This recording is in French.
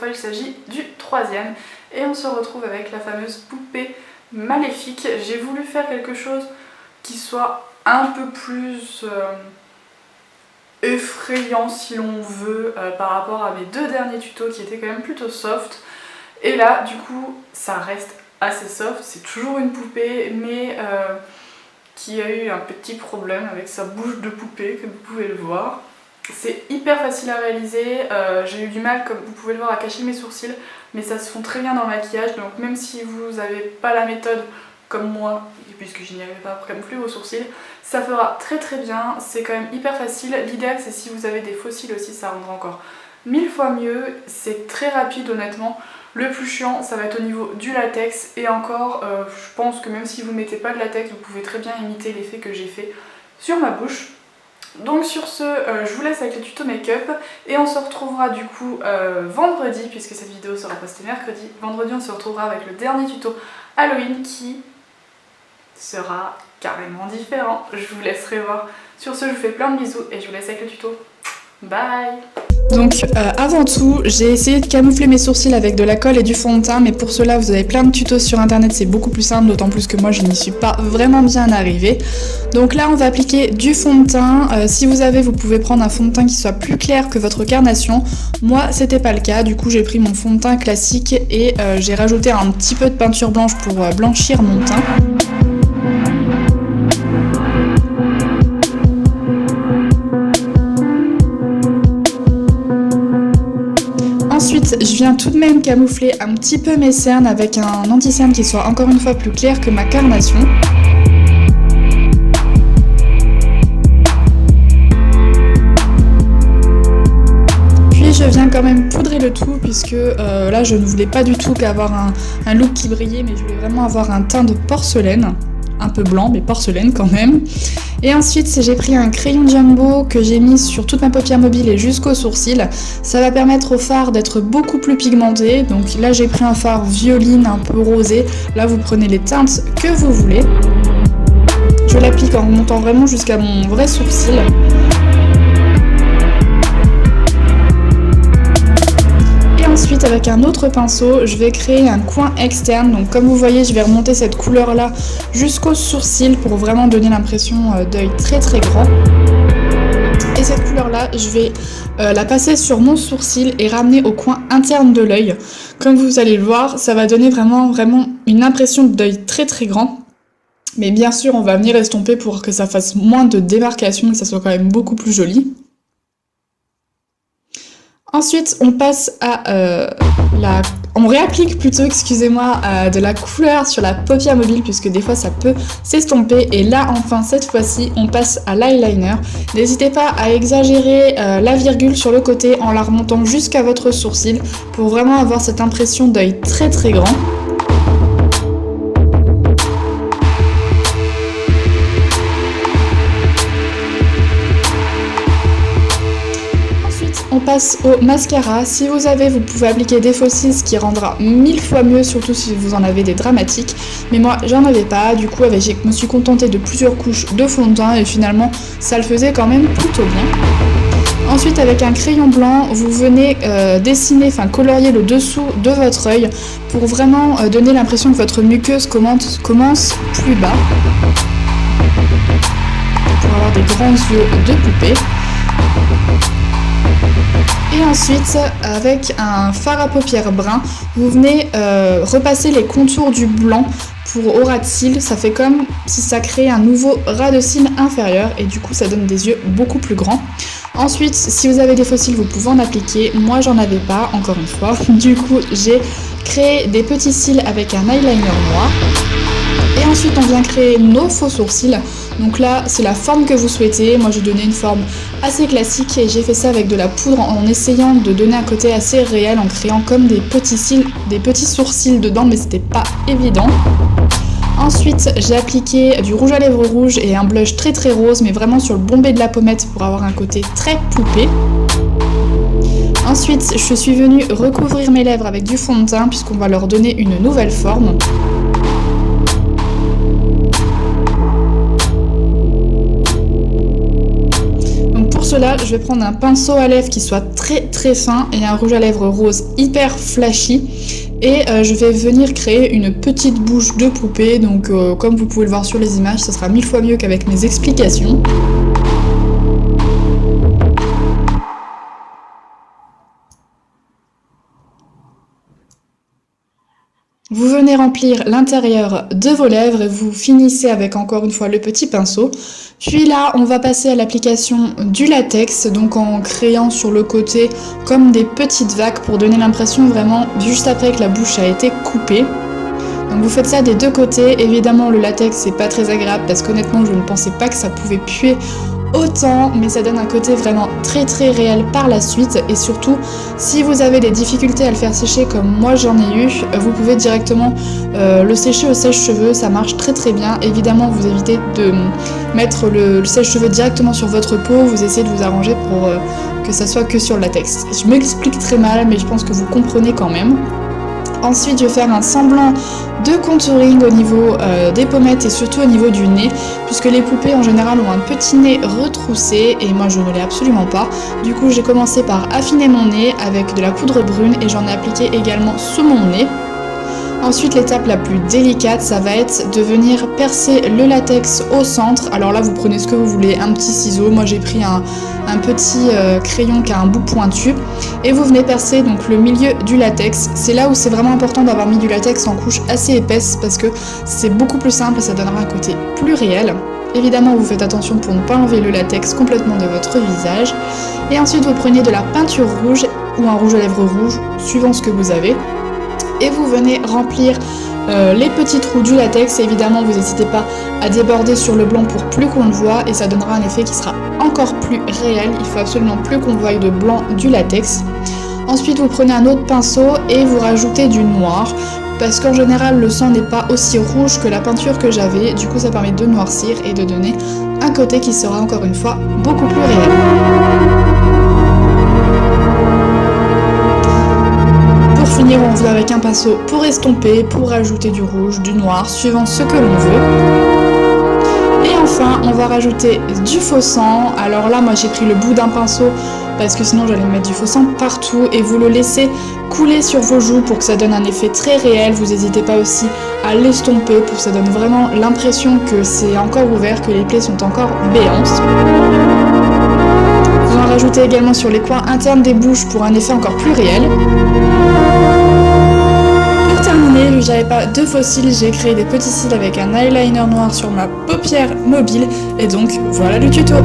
fois il s'agit du troisième. Et on se retrouve avec la fameuse poupée maléfique. J'ai voulu faire quelque chose qui soit un peu plus effrayant si l'on veut par rapport à mes deux derniers tutos qui étaient quand même plutôt soft. Et là du coup ça reste assez soft, c'est toujours une poupée mais qui a eu un petit problème avec sa bouche de poupée comme vous pouvez le voir. C'est hyper facile à réaliser, j'ai eu du mal comme vous pouvez le voir à cacher mes sourcils mais ça se fond très bien dans le maquillage, donc même si vous n'avez pas la méthode comme moi, puisque je n'y arrive pas à camoufler vos sourcils, ça fera très très bien, c'est quand même hyper facile. L'idéal c'est si vous avez des faux cils aussi, ça rendra encore 1000 fois mieux, c'est très rapide honnêtement. Le plus chiant ça va être au niveau du latex et encore je pense que même si vous ne mettez pas de latex vous pouvez très bien imiter l'effet que j'ai fait sur ma bouche. Donc sur ce, je vous laisse avec le tuto make-up et on se retrouvera du coup vendredi, puisque cette vidéo sera postée mercredi. Vendredi on se retrouvera avec le dernier tuto Halloween qui sera carrément différent. Je vous laisserai voir. Sur ce, je vous fais plein de bisous et je vous laisse avec le tuto. Bye! Donc avant tout, j'ai essayé de camoufler mes sourcils avec de la colle et du fond de teint, mais pour cela vous avez plein de tutos sur internet, c'est beaucoup plus simple, d'autant plus que moi je n'y suis pas vraiment bien arrivée. Donc là on va appliquer du fond de teint, si vous pouvez prendre un fond de teint qui soit plus clair que votre carnation. Moi c'était pas le cas, du coup j'ai pris mon fond de teint classique et j'ai rajouté un petit peu de peinture blanche pour blanchir mon teint. Ensuite, je viens tout de même camoufler un petit peu mes cernes avec un anti-cerne qui soit encore une fois plus clair que ma carnation. Puis je viens quand même poudrer le tout puisque là je ne voulais pas du tout qu'avoir un look qui brillait, mais je voulais vraiment avoir un teint de porcelaine. Un peu blanc mais porcelaine quand même. Et ensuite j'ai pris un crayon Jumbo que j'ai mis sur toute ma paupière mobile et jusqu'au sourcil. Ça va permettre au fard d'être beaucoup plus pigmenté. Donc là j'ai pris un fard violine un peu rosé. Là vous prenez les teintes que vous voulez. Je l'applique en remontant vraiment jusqu'à mon vrai sourcil. Ensuite avec un autre pinceau je vais créer un coin externe, donc comme vous voyez je vais remonter cette couleur là jusqu'au sourcil pour vraiment donner l'impression d'œil très très grand. Et cette couleur là je vais la passer sur mon sourcil et ramener au coin interne de l'œil. Comme vous allez le voir ça va donner vraiment une impression d'œil très très grand. Mais bien sûr on va venir estomper pour que ça fasse moins de démarcation et que ça soit quand même beaucoup plus joli. Ensuite, on passe à on réapplique plutôt, excusez-moi, de la couleur sur la paupière mobile puisque des fois ça peut s'estomper. Et là, enfin, cette fois-ci, on passe à l'eyeliner. N'hésitez pas à exagérer la virgule sur le côté en la remontant jusqu'à votre sourcil pour vraiment avoir cette impression d'œil très très grand. On passe au mascara. Si vous pouvez appliquer des faux cils, ce qui rendra 1000 fois mieux, surtout si vous en avez des dramatiques. Mais moi, j'en avais pas. Du coup, je me suis contentée de plusieurs couches de fond de teint et finalement, ça le faisait quand même plutôt bien. Ensuite, avec un crayon blanc, vous venez colorier le dessous de votre œil pour vraiment donner l'impression que votre muqueuse commence plus bas. Pour avoir des grands yeux de poupée. Et ensuite, avec un fard à paupières brun, vous venez repasser les contours du blanc au ras de cils. Ça fait comme si ça crée un nouveau ras de cils inférieur et du coup ça donne des yeux beaucoup plus grands. Ensuite, si vous avez des faux cils, vous pouvez en appliquer. Moi, j'en avais pas, encore une fois. Du coup, j'ai créé des petits cils avec un eyeliner noir. Et ensuite, on vient créer nos faux sourcils. Donc là, c'est la forme que vous souhaitez. Moi, j'ai donné une forme assez classique et j'ai fait ça avec de la poudre en essayant de donner un côté assez réel en créant comme des petits sourcils dedans, mais c'était pas évident. Ensuite, j'ai appliqué du rouge à lèvres rouge et un blush très très rose, mais vraiment sur le bombé de la pommette pour avoir un côté très poupée. Ensuite, je suis venue recouvrir mes lèvres avec du fond de teint puisqu'on va leur donner une nouvelle forme. cela, je vais prendre un pinceau à lèvres qui soit très fin et un rouge à lèvres rose hyper flashy. Et je vais venir créer une petite bouche de poupée. Donc comme vous pouvez le voir sur les images, ça sera 1000 fois mieux qu'avec mes explications. Vous venez remplir l'intérieur de vos lèvres et vous finissez avec encore une fois le petit pinceau. Puis là, on va passer à l'application du latex, donc en créant sur le côté comme des petites vagues pour donner l'impression vraiment juste après que la bouche a été coupée. Donc vous faites ça des deux côtés. Évidemment, le latex c'est pas très agréable parce qu'honnêtement, je ne pensais pas que ça pouvait puer autant, mais ça donne un côté vraiment très réel par la suite. Et surtout, si vous avez des difficultés à le faire sécher comme moi j'en ai eu, vous pouvez directement le sécher au sèche-cheveux, ça marche très bien. Évidemment, vous évitez de mettre le sèche-cheveux directement sur votre peau, vous essayez de vous arranger pour que ça soit que sur le latex. Je m'explique très mal, mais je pense que vous comprenez quand même. Ensuite, je vais faire un semblant de contouring au niveau des pommettes et surtout au niveau du nez, puisque les poupées en général ont un petit nez retroussé et moi je ne l'ai absolument pas. Du coup, j'ai commencé par affiner mon nez avec de la poudre brune et j'en ai appliqué également sous mon nez. Ensuite, l'étape la plus délicate, ça va être de venir percer le latex au centre. Alors là, vous prenez ce que vous voulez, un petit ciseau. Moi, j'ai pris un petit crayon qui a un bout pointu. Et vous venez percer donc le milieu du latex. C'est là où c'est vraiment important d'avoir mis du latex en couche assez épaisse parce que c'est beaucoup plus simple et ça donnera un côté plus réel. Évidemment, vous faites attention pour ne pas enlever le latex complètement de votre visage. Et ensuite, vous prenez de la peinture rouge ou un rouge à lèvres rouge, suivant ce que vous avez. Et vous venez remplir les petits trous du latex. Et évidemment, vous n'hésitez pas à déborder sur le blanc pour plus qu'on le voit et ça donnera un effet qui sera encore plus réel. Il faut absolument plus qu'on voie de blanc du latex. Ensuite, vous prenez un autre pinceau et vous rajoutez du noir parce qu'en général, le sang n'est pas aussi rouge que la peinture que j'avais. Du coup, ça permet de noircir et de donner un côté qui sera encore une fois beaucoup plus réel. Pour finir, on vient avec un pinceau pour estomper, pour rajouter du rouge, du noir, suivant ce que l'on veut. Et enfin, on va rajouter du faux sang. Alors là, moi j'ai pris le bout d'un pinceau parce que sinon j'allais mettre du faux sang partout et vous le laissez couler sur vos joues pour que ça donne un effet très réel. Vous n'hésitez pas aussi à l'estomper pour que ça donne vraiment l'impression que c'est encore ouvert, que les plaies sont encore béantes. Vous en rajoutez également sur les coins internes des bouches pour un effet encore plus réel. Pour terminer, vu que j'avais pas de faux cils, j'ai créé des petits cils avec un eyeliner noir sur ma paupière mobile et donc voilà le tuto.